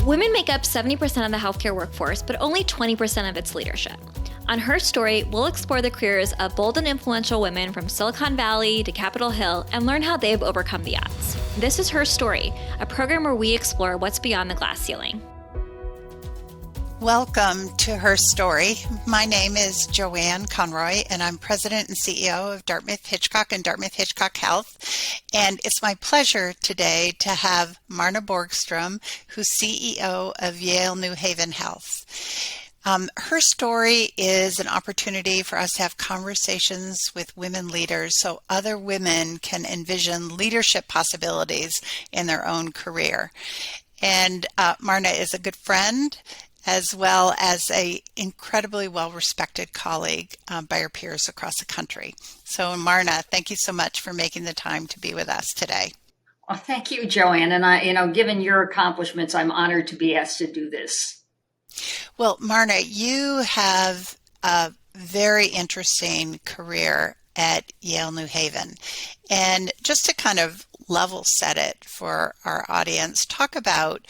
Women make up 70% of the healthcare workforce, but only 20% of its leadership. On Her Story, we'll explore the careers of bold and influential women from Silicon Valley to Capitol Hill and learn how they've overcome the odds. This is Her Story, a program where we explore what's beyond the glass ceiling. Welcome to Her Story. My name is Joanne Conroy, and I'm President and CEO of Dartmouth-Hitchcock and Dartmouth-Hitchcock Health. And it's my pleasure today to have Marna Borgstrom, who's CEO of Yale New Haven Health. Her Story is an opportunity for us to have conversations with women leaders so other women can envision leadership possibilities in their own career. And Marna is a good friend, as well as an incredibly well-respected colleague by her peers across the country. So Marna, thank you so much for making the time to be with us today. Well, thank you, Joanne. And given your accomplishments, I'm honored to be asked to do this. Well, Marna, you have a very interesting career at Yale New Haven. And just to kind of level set it for our audience, talk about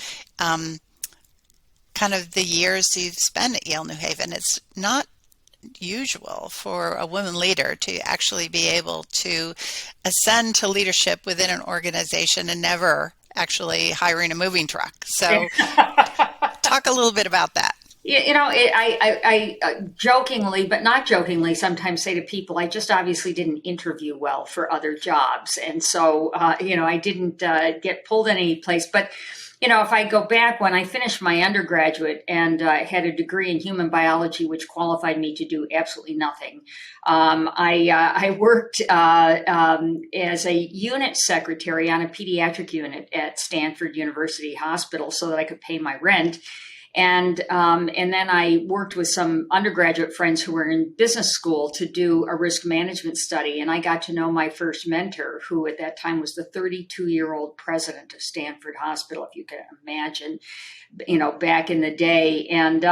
kind of the years you've spent at Yale New Haven. It's not usual for a woman leader to actually be able to ascend to leadership within an organization and never actually hiring a moving truck. So talk a little bit about that. I jokingly, but not jokingly, sometimes say to people, I just obviously didn't interview well for other jobs. And so, I didn't get pulled any place. But if I go back, when I finished my undergraduate and had a degree in human biology, which qualified me to do absolutely nothing, I worked as a unit secretary on a pediatric unit at Stanford University Hospital so that I could pay my rent. And then I worked with some undergraduate friends who were in business school to do a risk management study. And I got to know my first mentor, who at that time was the 32-year-old president of Stanford Hospital, if you can imagine, back in the day. And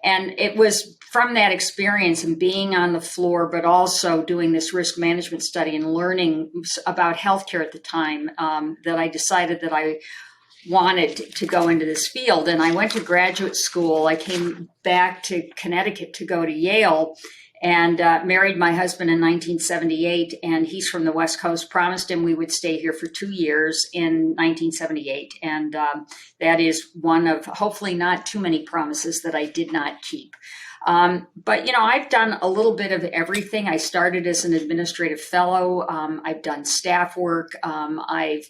it was from that experience and being on the floor, but also doing this risk management study and learning about healthcare at the time, that I decided that I wanted to go into this field. And I went to graduate school. I came back to Connecticut to go to Yale and married my husband in 1978. And he's from the West Coast, promised him we would stay here for 2 years in 1978. And that is one of hopefully not too many promises that I did not keep. But I've done a little bit of everything. I started as an administrative fellow. I've done staff work. I've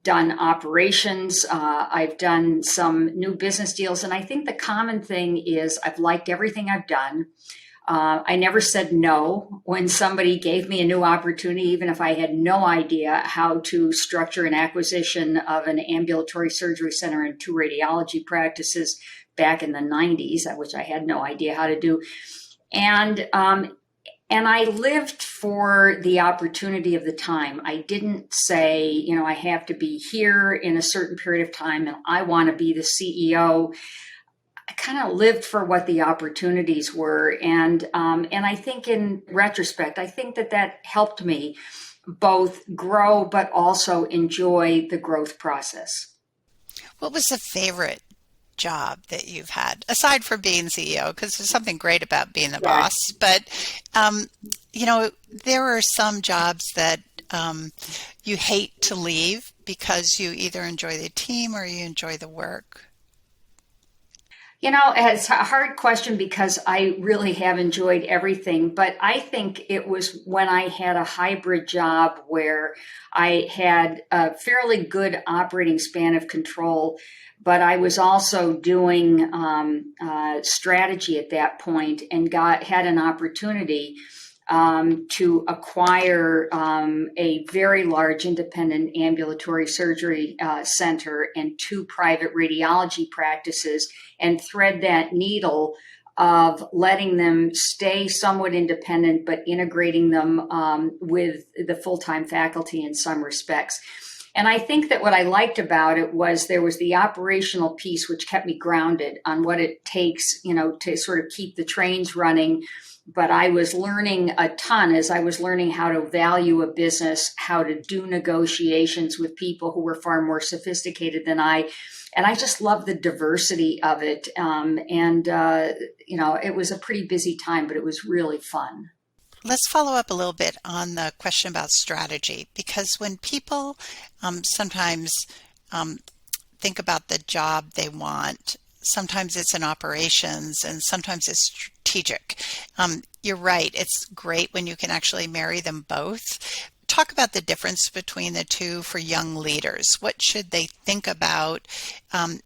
done operations. I've done some new business deals. And I think the common thing is I've liked everything I've done. I never said no when somebody gave me a new opportunity, even if I had no idea how to structure an acquisition of an ambulatory surgery center and 2 radiology practices back in the 90s, which I had no idea how to do. And I lived for the opportunity of the time. I didn't say, I have to be here in a certain period of time and I want to be the CEO. I kind of lived for what the opportunities were. And I think in retrospect, I think that helped me both grow, but also enjoy the growth process. What was the favorite job that you've had, aside from being CEO, because there's something great about being the boss, but there are some jobs that you hate to leave because you either enjoy the team or you enjoy the work? It's a hard question because I really have enjoyed everything, but I think it was when I had a hybrid job where I had a fairly good operating span of control, but I was also doing strategy at that point and had an opportunity to acquire a very large independent ambulatory surgery center and 2 private radiology practices and thread that needle of letting them stay somewhat independent, but integrating them with the full-time faculty in some respects. And I think that what I liked about it was there was the operational piece, which kept me grounded on what it takes, to sort of keep the trains running. But I was learning a ton as I was learning how to value a business, how to do negotiations with people who were far more sophisticated than I. And I just love the diversity of it. It was a pretty busy time, but it was really fun. Let's follow up a little bit on the question about strategy, because when people sometimes think about the job they want, sometimes it's in operations and sometimes it's strategic. You're right. It's great when you can actually marry them both. Talk about the difference between the two for young leaders. What should they think about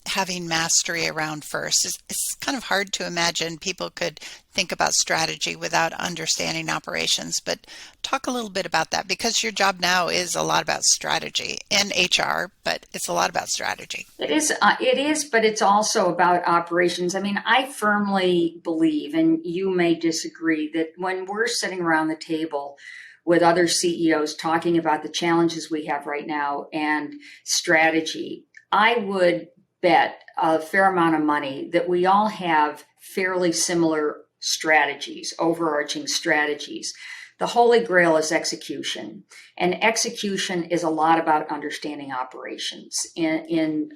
having mastery around first? It's kind of hard to imagine people could think about strategy without understanding operations, but talk a little bit about that, because your job now is a lot about strategy and HR, but it's a lot about strategy. It is, but it's also about operations. I mean, I firmly believe, and you may disagree, that when we're sitting around the table with other CEOs talking about the challenges we have right now and strategy, I would bet a fair amount of money that we all have fairly similar strategies, overarching strategies. The holy grail is execution, and execution is a lot about understanding operations in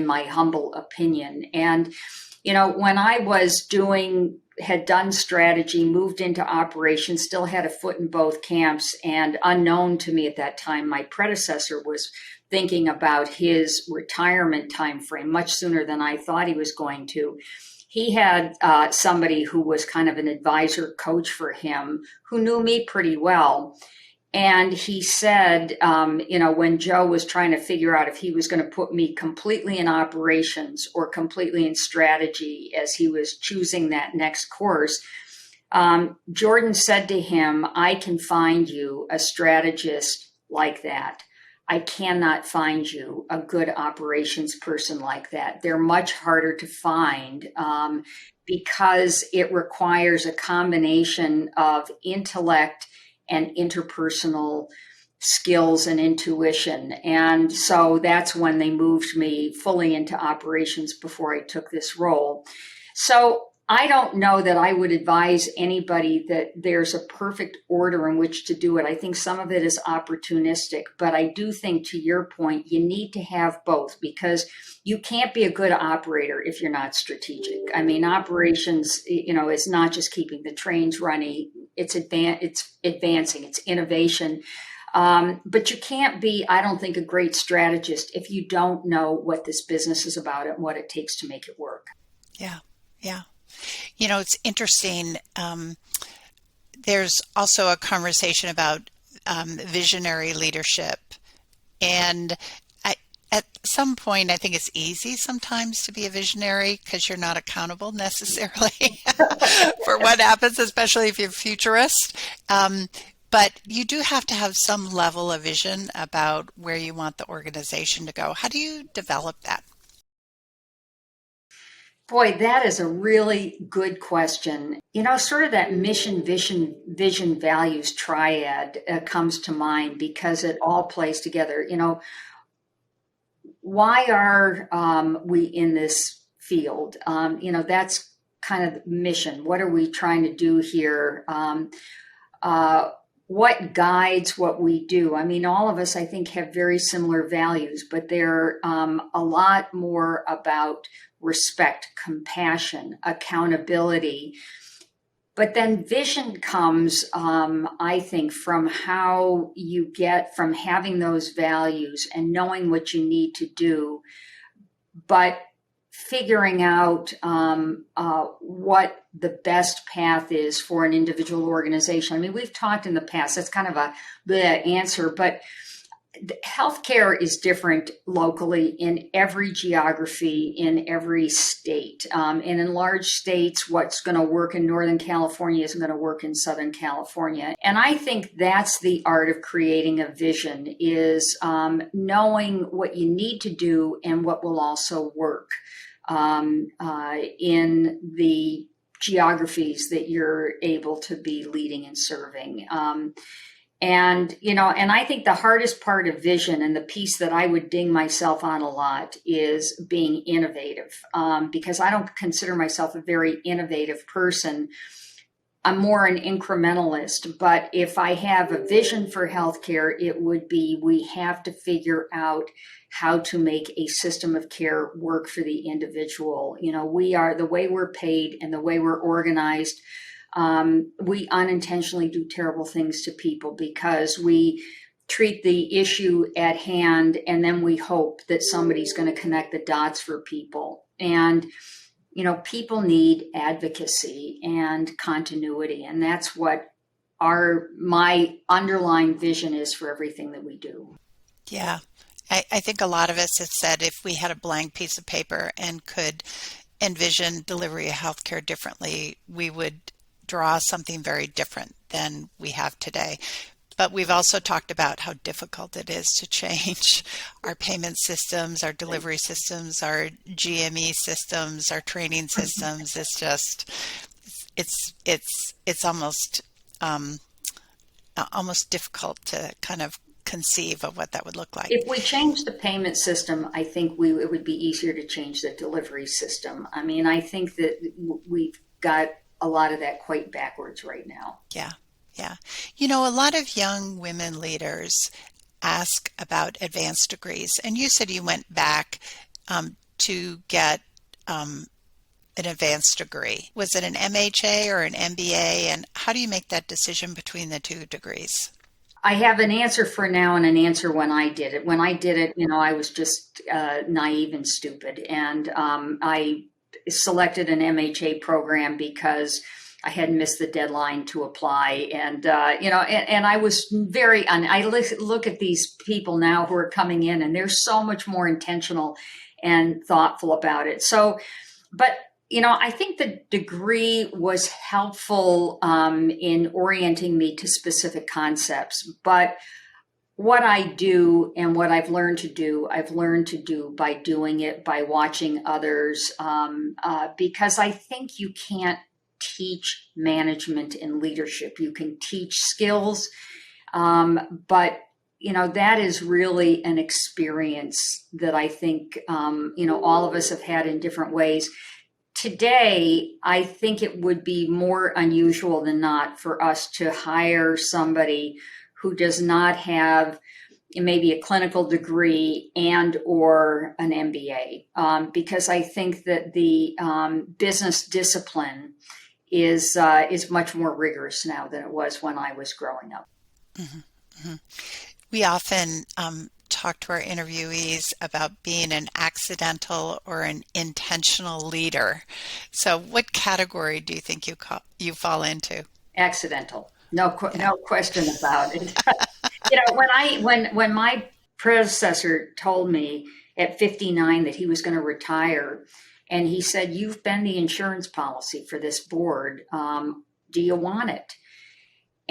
my humble opinion. And when I had done strategy, moved into operations, still had a foot in both camps, and unknown to me at that time, my predecessor was thinking about his retirement time frame much sooner than I thought he was going to. He had somebody who was kind of an advisor coach for him who knew me pretty well. And he said, when Joe was trying to figure out if he was going to put me completely in operations or completely in strategy as he was choosing that next course, Jordan said to him, I can find you a strategist like that. I cannot find you a good operations person like that. They're much harder to find because it requires a combination of intellect and interpersonal skills and intuition. And so that's when they moved me fully into operations before I took this role. So I don't know that I would advise anybody that there's a perfect order in which to do it. I think some of it is opportunistic, but I do think, to your point, you need to have both, because you can't be a good operator if you're not strategic. I mean, operations, is not just keeping the trains running. It's advancing, it's innovation. But you can't be, I don't think, a great strategist if you don't know what this business is about and what it takes to make it work. Yeah. It's interesting. There's also a conversation about visionary leadership. And at some point, I think it's easy sometimes to be a visionary because you're not accountable necessarily for what happens, especially if you're a futurist. But you do have to have some level of vision about where you want the organization to go. How do you develop that? Boy, that is a really good question. Sort of that mission, vision, values triad comes to mind because it all plays together. Why are we in this field? That's kind of the mission. What are we trying to do here? What guides what we do? I mean, all of us, I think, have very similar values, but they're a lot more about respect, compassion, accountability. But then vision comes, I think, from how you get from having those values and knowing what you need to do, but figuring out what the best path is for an individual organization. I mean, we've talked in the past, that's kind of the answer, but healthcare is different locally in every geography, in every state. And in large states, what's going to work in Northern California isn't going to work in Southern California. And I think that's the art of creating a vision, is knowing what you need to do and what will also work in the geographies that you're able to be leading and serving. And, and I think the hardest part of vision, and the piece that I would ding myself on a lot, is being innovative, because I don't consider myself a very innovative person. I'm more an incrementalist, but if I have a vision for healthcare, it would be, we have to figure out how to make a system of care work for the individual. We are, the way we're paid and the way we're organized, we unintentionally do terrible things to people because we treat the issue at hand and then we hope that somebody's going to connect the dots for people. And people need advocacy and continuity, and that's what my underlying vision is for everything that we do. Yeah. I think a lot of us have said if we had a blank piece of paper and could envision delivery of healthcare differently, we would draw something very different than we have today. But we've also talked about how difficult it is to change our payment systems, our delivery systems, our GME systems, our training systems. It's just, it's almost difficult to kind of conceive of what that would look like. If we change the payment system, I think it would be easier to change the delivery system. I mean, I think that we've got a lot of that quite backwards right now. Yeah. Yeah. A lot of young women leaders ask about advanced degrees. And you said you went back to get an advanced degree. Was it an MHA or an MBA? And how do you make that decision between the two degrees? I have an answer for now and an answer when I did it. When I did it, I was just naive and stupid. And I selected an MHA program because I had missed the deadline to apply. And, and I was I look at these people now who are coming in and they're so much more intentional and thoughtful about it. So, but, I think the degree was helpful in orienting me to specific concepts. But what I do and what I've learned to do by doing it, by watching others, because I think you can't teach management and leadership. You can teach skills, but that is really an experience that I think all of us have had in different ways. Today, I think it would be more unusual than not for us to hire somebody who does not have maybe a clinical degree and or an MBA, because I think that the business discipline is much more rigorous now than it was when I was growing up. Mm-hmm. Mm-hmm. We often talk to our interviewees about being an accidental or an intentional leader. So what category do you think you fall into? Accidental. No question about it. When my predecessor told me at 59 that he was going to retire, and he said, "You've been the insurance policy for this board. Do you want it?"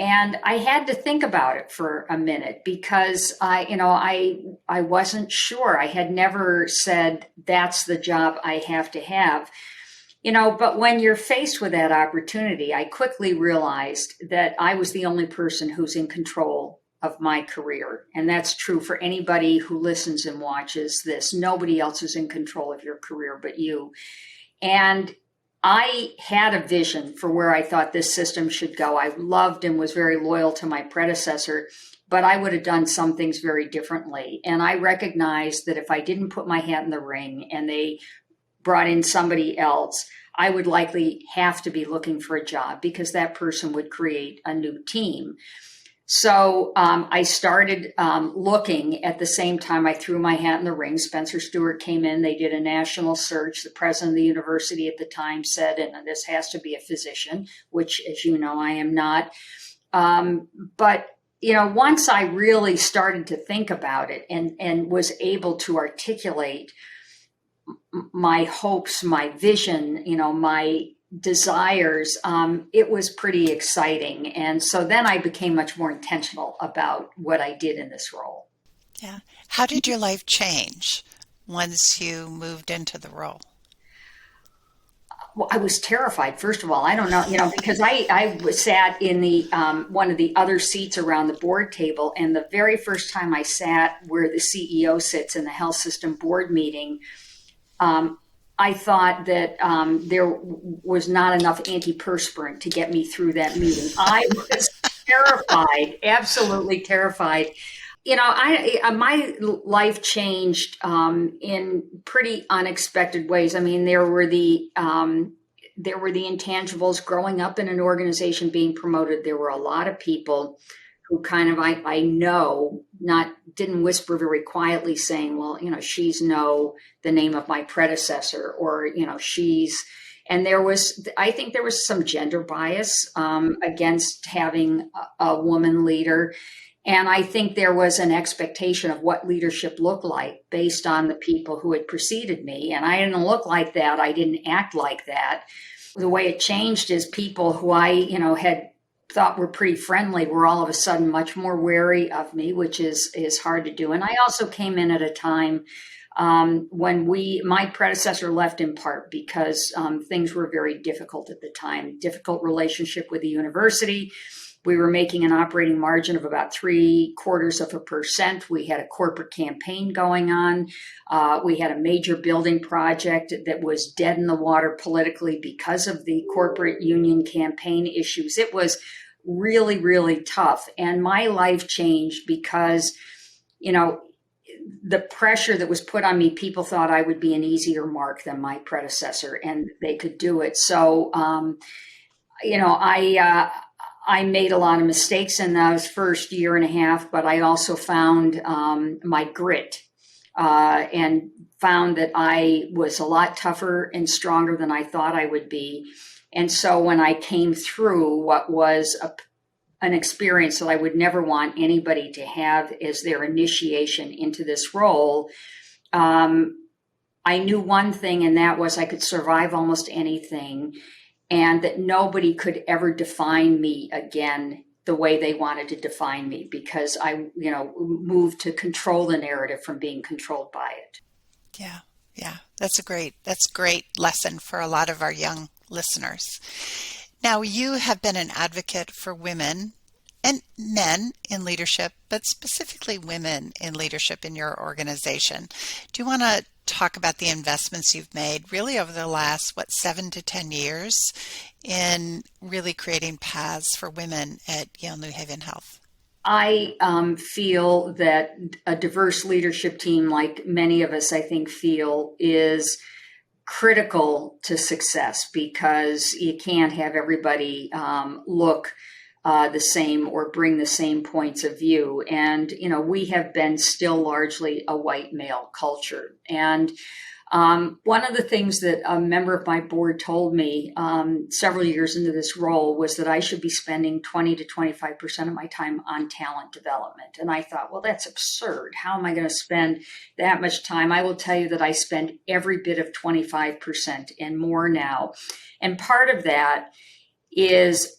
And I had to think about it for a minute because I wasn't sure. I had never said that's the job I have to have. But when you're faced with that opportunity, I quickly realized that I was the only person who's in control of my career. And that's true for anybody who listens and watches this. Nobody else is in control of your career but you. And I had a vision for where I thought this system should go. I loved and was very loyal to my predecessor, but I would have done some things very differently. And I recognized that if I didn't put my hat in the ring and they brought in somebody else, I would likely have to be looking for a job because that person would create a new team. So I started looking at the same time I threw my hat in the ring. Spencer Stewart came in. They did a national search. The president of the university at the time said, and this has to be a physician, which, as you know, I am not. But once I really started to think about it and was able to articulate my hopes, my vision, my desires, it was pretty exciting. And so then I became much more intentional about what I did in this role. Yeah. How did your life change once you moved into the role? Well, I was terrified. First of all, I don't know, because I sat in the one of the other seats around the board table, and the very first time I sat where the CEO sits in the health system board meeting, I thought that there was not enough antiperspirant to get me through that meeting. I was terrified, absolutely terrified. My life changed in pretty unexpected ways. I mean, there were the intangibles growing up in an organization being promoted. There were a lot of people who kind of I know didn't whisper very quietly, saying, "Well, she's the name of my predecessor," or she's. And I think there was some gender bias against having a woman leader. And I think there was an expectation of what leadership looked like based on the people who had preceded me. And I didn't look like that. I didn't act like that. The way it changed is people who I, had thought were pretty friendly were all of a sudden much more wary of me, which is hard to do. And I also came in at a time when my predecessor left in part because things were very difficult at the time, difficult relationship with the university. We were making an operating margin of about 0.75%. We had a corporate campaign going on. We had a major building project that was dead in the water politically because of the corporate union campaign issues. It was really, really tough. And my life changed because, the pressure that was put on me, people thought I would be an easier mark than my predecessor, and they could do it. So, I made a lot of mistakes in those first year and a half, but I also found my grit and found that I was a lot tougher and stronger than I thought I would be. And so when I came through what was an experience that I would never want anybody to have as their initiation into this role, I knew one thing, and that was I could survive almost anything, and that nobody could ever define me again the way they wanted to define me, because I, moved to control the narrative from being controlled by it. Yeah. That's a great lesson for a lot of our young listeners. Now, you have been an advocate for women and men in leadership, but specifically women in leadership in your organization. Do you want to talk about the investments you've made really over the last, 7 to 10 years in really creating paths for women at Yale New Haven Health? I feel that a diverse leadership team, like many of us, I think, feel is critical to success, because you can't have everybody look the same or bring the same points of view. And, we have been still largely a white male culture. And one of the things that a member of my board told me several years into this role was that I should be spending 20 to 25% of my time on talent development. And I thought, well, that's absurd. How am I going to spend that much time? I will tell you that I spend every bit of 25% and more now. And part of that is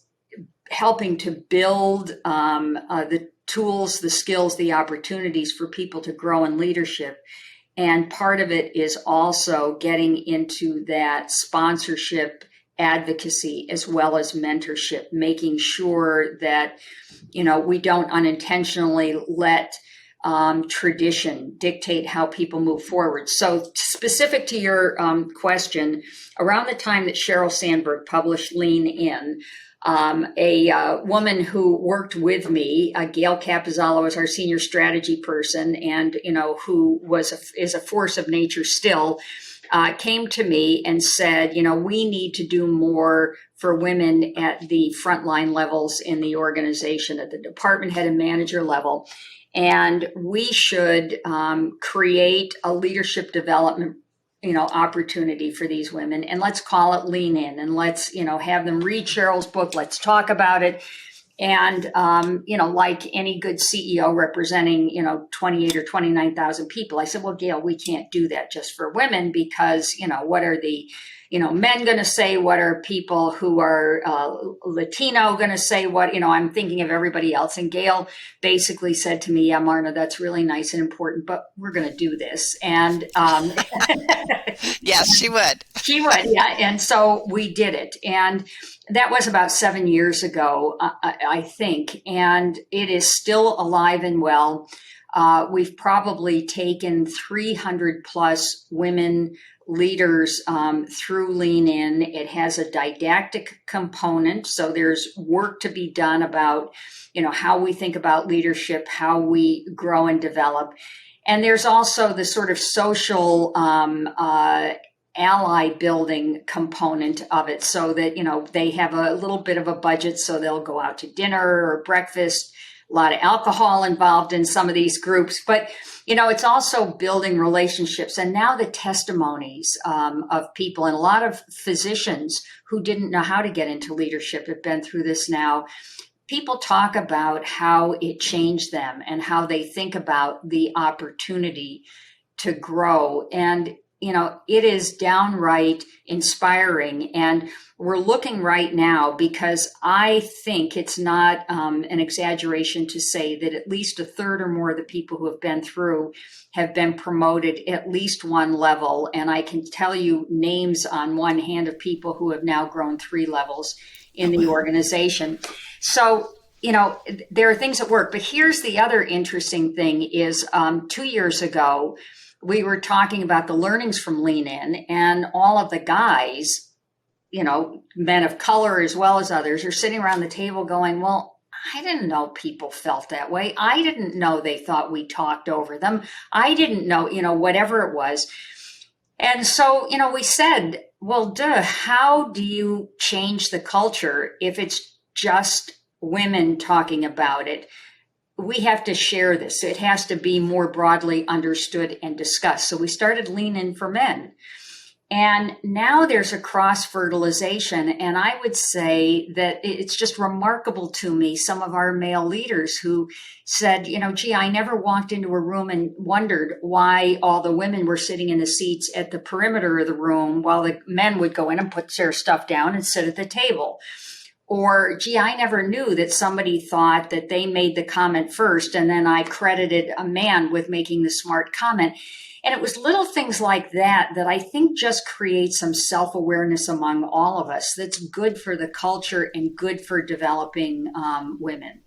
helping to build the tools, the skills, the opportunities for people to grow in leadership. And part of it is also getting into that sponsorship, advocacy, as well as mentorship, making sure that, we don't unintentionally let tradition dictate how people move forward. So specific to your question, around the time that Sheryl Sandberg published Lean In, a woman who worked with me, Gail Capizalo, was our senior strategy person, and who is a force of nature still, came to me and said, we need to do more for women at the frontline levels in the organization, at the department head and manager level, and we should create a leadership development opportunity for these women, and let's call it Lean In, and let's, have them read Sheryl's book. Let's talk about it. And, like any good CEO representing, 28 or 29,000 people, I said, well, Gail, we can't do that just for women, because, what are the, men going to say? What are people who are Latino going to say? What, I'm thinking of everybody else. And Gail basically said to me, yeah, Marna, that's really nice and important, but we're going to do this. And yes, she would. She would, yeah. And so we did it. And that was about 7 years ago, I think. And it is still alive and well. We've probably taken 300 plus women leaders through Lean In. It has a didactic component. So there's work to be done about, how we think about leadership, how we grow and develop. And there's also the sort of social ally building component of it, so that, they have a little bit of a budget, so they'll go out to dinner or breakfast. A lot of alcohol involved in some of these groups, but it's also building relationships. And now the testimonies of people, and a lot of physicians who didn't know how to get into leadership have been through this now. People talk about how it changed them and how they think about the opportunity to grow. And it is downright inspiring. And we're looking right now, because I think it's not an exaggeration to say that at least a third or more of the people who have been through have been promoted at least one level. And I can tell you names on one hand of people who have now grown 3 levels in the organization. So, there are things at work. But here's the other interesting thing is 2 years ago, we were talking about the learnings from Lean In, and all of the guys, men of color as well as others, are sitting around the table going, well, I didn't know people felt that way. I didn't know they thought we talked over them. I didn't know, whatever it was. And so, we said, well, how do you change the culture if it's just women talking about it? We have to share this. It has to be more broadly understood and discussed. So we started Lean In for Men. And now there's a cross-fertilization. And I would say that it's just remarkable to me, some of our male leaders who said, gee, I never walked into a room and wondered why all the women were sitting in the seats at the perimeter of the room while the men would go in and put their stuff down and sit at the table. Or, gee, I never knew that somebody thought that they made the comment first, and then I credited a man with making the smart comment. And it was little things like that I think just create some self-awareness among all of us that's good for the culture and good for developing women.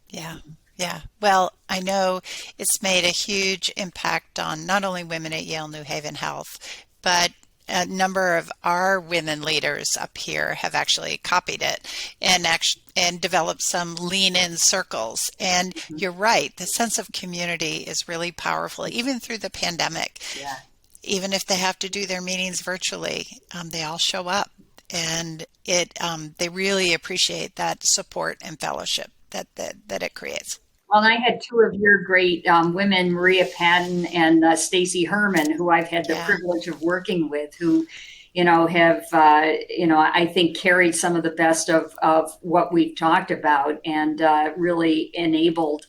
Yeah. Yeah. Well, I know it's made a huge impact on not only women at Yale New Haven Health, but a number of our women leaders up here have actually copied it and developed some Lean In circles. And you're right, the sense of community is really powerful, even through the pandemic. Yeah. Even if they have to do their meetings virtually, they all show up, and they really appreciate that support and fellowship that it creates. Well, and I had 2 of your great women, Maria Patton and Stacy Herman, who I've had the privilege of working with, who, have, I think carried some of the best of what we've talked about, and really enabled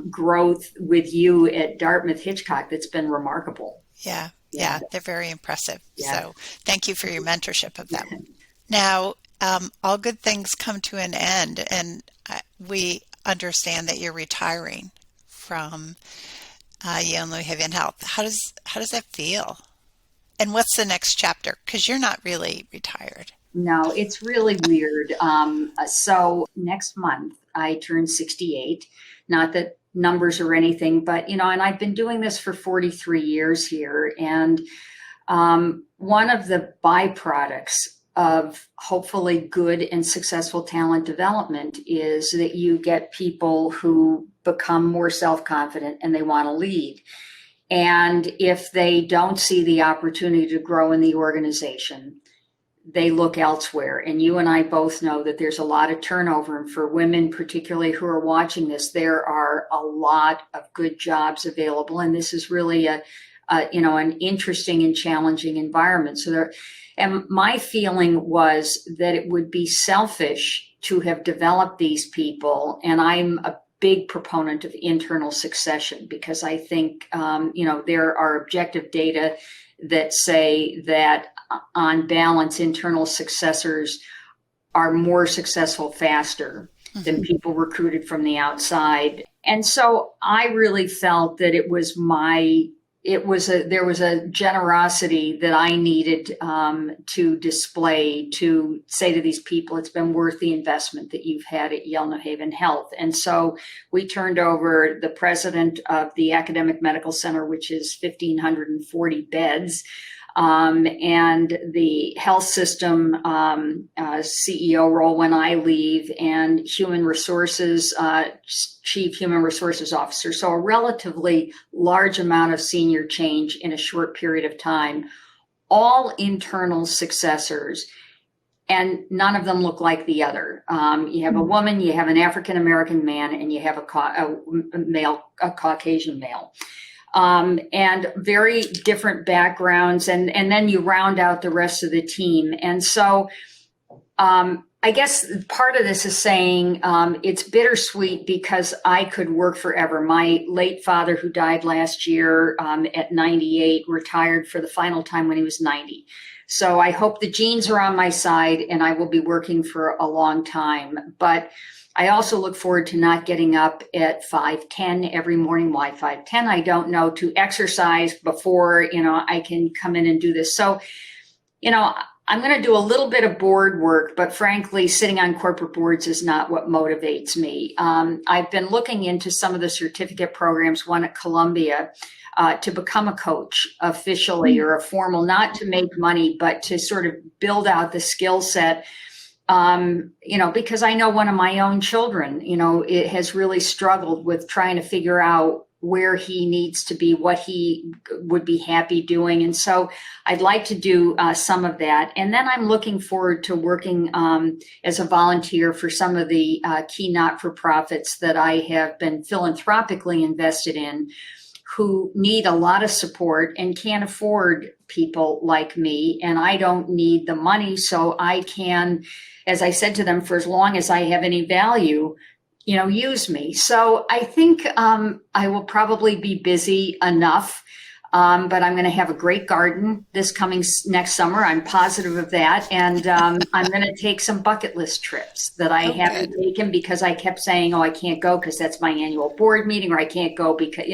growth with you at Dartmouth-Hitchcock that's been remarkable. Yeah, they're very impressive. Yeah. So thank you for your mentorship of them. Now, all good things come to an end, and we understand that you're retiring from Yale New Haven Health. How does that feel? And what's the next chapter? Because you're not really retired. No, it's really weird. So next month I turn 68. Not that numbers or anything, but and I've been doing this for 43 years here, and one of the byproducts of hopefully good and successful talent development is that you get people who become more self-confident and they want to lead. And if they don't see the opportunity to grow in the organization, they look elsewhere. And you and I both know that there's a lot of turnover. And for women, particularly who are watching this, there are a lot of good jobs available. And this is really an interesting and challenging environment. And my feeling was that it would be selfish to have developed these people. And I'm a big proponent of internal succession, because I think, there are objective data that say that on balance, internal successors are more successful faster than people recruited from the outside. And so I really felt that it was my there was a generosity that I needed to display, to say to these people, it's been worth the investment that you've had at Yale New Haven Health. And so we turned over the president of the Academic Medical Center, which is 1,540 beds, and the health system CEO role when I leave, and human resources, chief human resources officer. So a relatively large amount of senior change in a short period of time, all internal successors, and none of them look like the other. You have a woman, you have an African-American man, and you have a Caucasian male. And very different backgrounds, and then you round out the rest of the team. And so I guess part of this is saying it's bittersweet because I could work forever. My late father, who died last year at 98, retired for the final time when he was 90. So I hope the genes are on my side and I will be working for a long time. But I also look forward to not getting up at 5:10 every morning. Why 5:10? I don't know. To exercise before, I can come in and do this. So, I'm going to do a little bit of board work, but frankly, sitting on corporate boards is not what motivates me. I've been looking into some of the certificate programs, one at Columbia, to become a coach officially or a formal, not to make money, but to sort of build out the skill set. Because I know one of my own children, it has really struggled with trying to figure out where he needs to be, what he would be happy doing. And so I'd like to do some of that. And then I'm looking forward to working as a volunteer for some of the key not-for-profits that I have been philanthropically invested in, who need a lot of support and can't afford people like me. And I don't need the money, so I can, as I said to them, for as long as I have any value, use me. So I think I will probably be busy enough, but I'm going to have a great garden this coming next summer. I'm positive of that. And I'm going to take some bucket list trips that I haven't taken because I kept saying, I can't go because that's my annual board meeting, or I can't go because,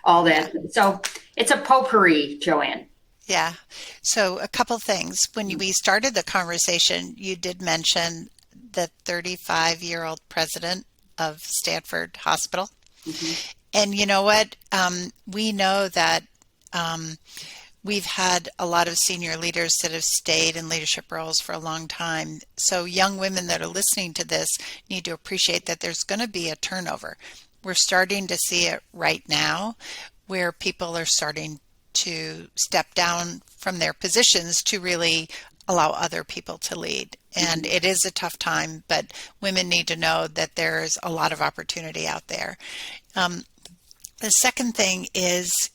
all that. So it's a potpourri, Joanne. Yeah. So a couple things. When we started the conversation, you did mention the 35-year-old president of Stanford Hospital. Mm-hmm. And you know what? We know that we've had a lot of senior leaders that have stayed in leadership roles for a long time. So young women that are listening to this need to appreciate that there's going to be a turnover. We're starting to see it right now, where people are starting to step down from their positions to really allow other people to lead. And it is a tough time, but women need to know that there's a lot of opportunity out there. The second thing is,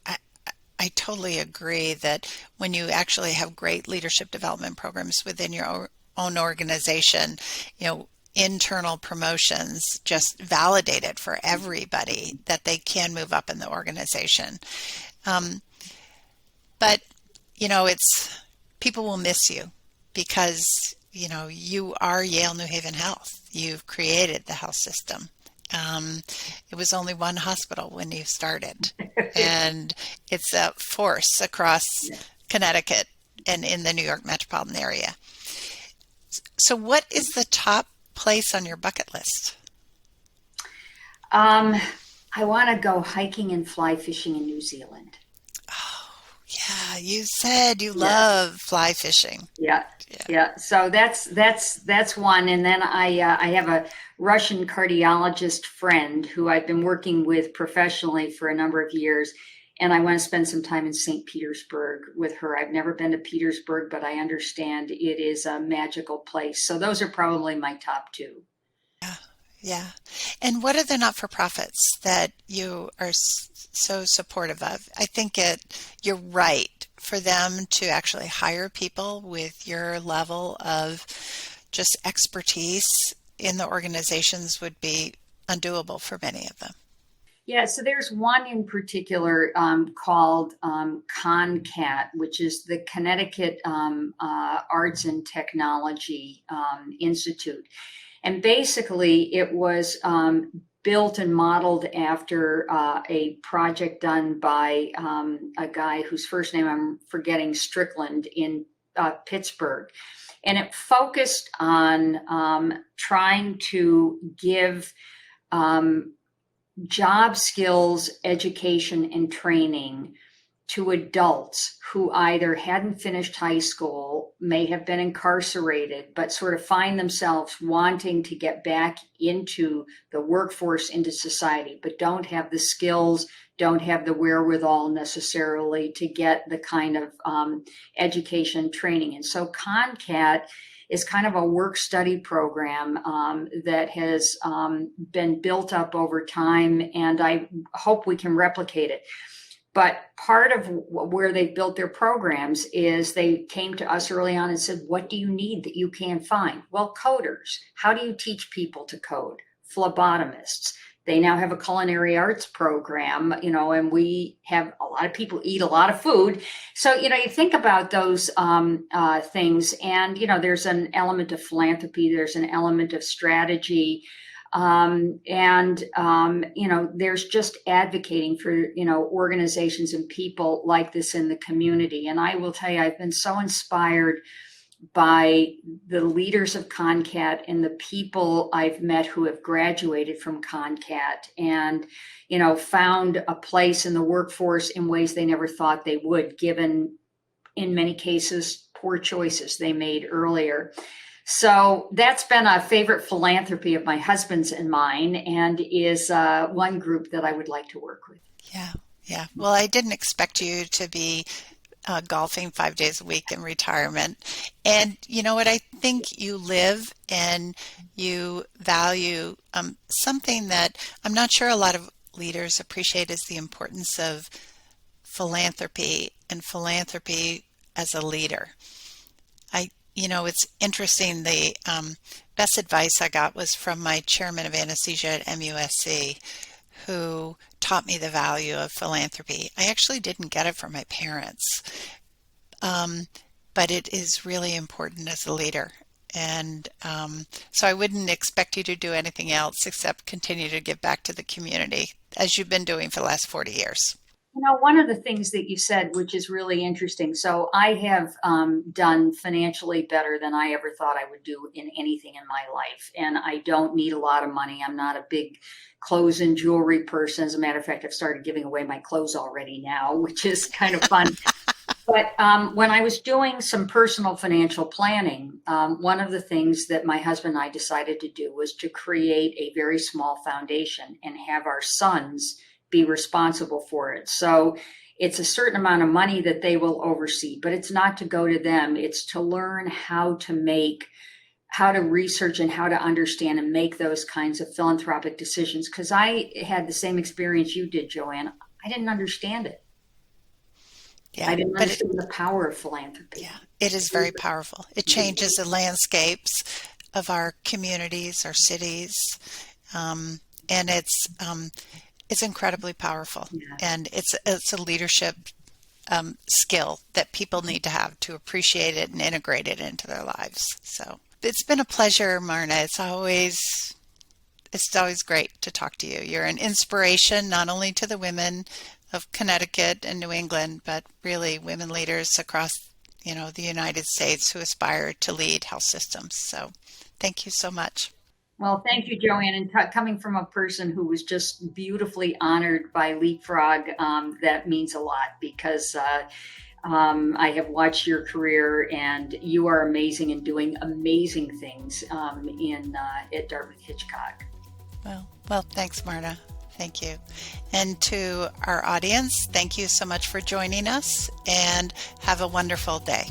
I totally agree that when you actually have great leadership development programs within your own organization, internal promotions just validate it for everybody that they can move up in the organization. But, it's people will miss you because, you are Yale New Haven Health. You've created the health system. It was only one hospital when you started, and it's a force across Connecticut and in the New York metropolitan area. So what is the top place on your bucket list? I want to go hiking and fly fishing in New Zealand. Oh, yeah. You said you love fly fishing. Yeah. So that's one. And then I have a Russian cardiologist friend who I've been working with professionally for a number of years. And I want to spend some time in St. Petersburg with her. I've never been to Petersburg, but I understand it is a magical place. So those are probably my top two. Yeah. And what are the not-for-profits that you are so supportive of? I think you're right for them to actually hire people with your level of just expertise in the organizations would be undoable for many of them. Yeah, so there's one in particular called CONCAT, which is the Connecticut Arts and Technology Institute. And basically it was built and modeled after a project done by a guy whose first name I'm forgetting, Strickland, in Pittsburgh. And it focused on trying to give job skills, education, and training to adults who either hadn't finished high school, may have been incarcerated, but sort of find themselves wanting to get back into the workforce, into society, but don't have the skills, don't have the wherewithal necessarily to get the kind of education training. And so CONCAT is kind of a work-study program that has been built up over time, and I hope we can replicate it. But part of where they built their programs is they came to us early on and said, what do you need that you can't find? Well, coders. How do you teach people to code? Phlebotomists. They now have a culinary arts program, and we have a lot of people eat a lot of food. So, you think about those things, and, there's an element of philanthropy, there's an element of strategy. There's just advocating for, organizations and people like this in the community. And I will tell you, I've been so inspired by the leaders of CONCAT and the people I've met who have graduated from CONCAT and, found a place in the workforce in ways they never thought they would, given, in many cases, poor choices they made earlier. So that's been a favorite philanthropy of my husband's and mine, and is one group that I would like to work with. Yeah. Well, I didn't expect you to be golfing 5 days a week in retirement. And you know what? I think you live and you value something that I'm not sure a lot of leaders appreciate, is the importance of philanthropy and philanthropy as a leader. It's interesting. The best advice I got was from my chairman of anesthesia at MUSC, who taught me the value of philanthropy. I actually didn't get it from my parents, but it is really important as a leader. And so I wouldn't expect you to do anything else except continue to give back to the community, as you've been doing for the last 40 years. One of the things that you said, which is really interesting. So I have done financially better than I ever thought I would do in anything in my life. And I don't need a lot of money. I'm not a big clothes and jewelry person. As a matter of fact, I've started giving away my clothes already now, which is kind of fun. But when I was doing some personal financial planning, one of the things that my husband and I decided to do was to create a very small foundation and have our sons be responsible for it. So it's a certain amount of money that they will oversee, but it's not to go to them. It's to learn how to research and how to understand and make those kinds of philanthropic decisions. Because I had the same experience you did, Joanne. I didn't understand it. Yeah, I didn't understand the power of philanthropy. Yeah, it is very powerful. It changes the landscapes of our communities, our cities, and it's incredibly powerful. Yeah. And it's a leadership skill that people need to have to appreciate it and integrate it into their lives. So it's been a pleasure, Marna. It's always great to talk to you. You're an inspiration not only to the women of Connecticut and New England, but really women leaders across, the United States who aspire to lead health systems. So thank you so much. Well, thank you, Joanne. And coming from a person who was just beautifully honored by Leapfrog, that means a lot, because I have watched your career and you are amazing and doing amazing things at Dartmouth-Hitchcock. Well, thanks, Marna. Thank you. And to our audience, thank you so much for joining us, and have a wonderful day.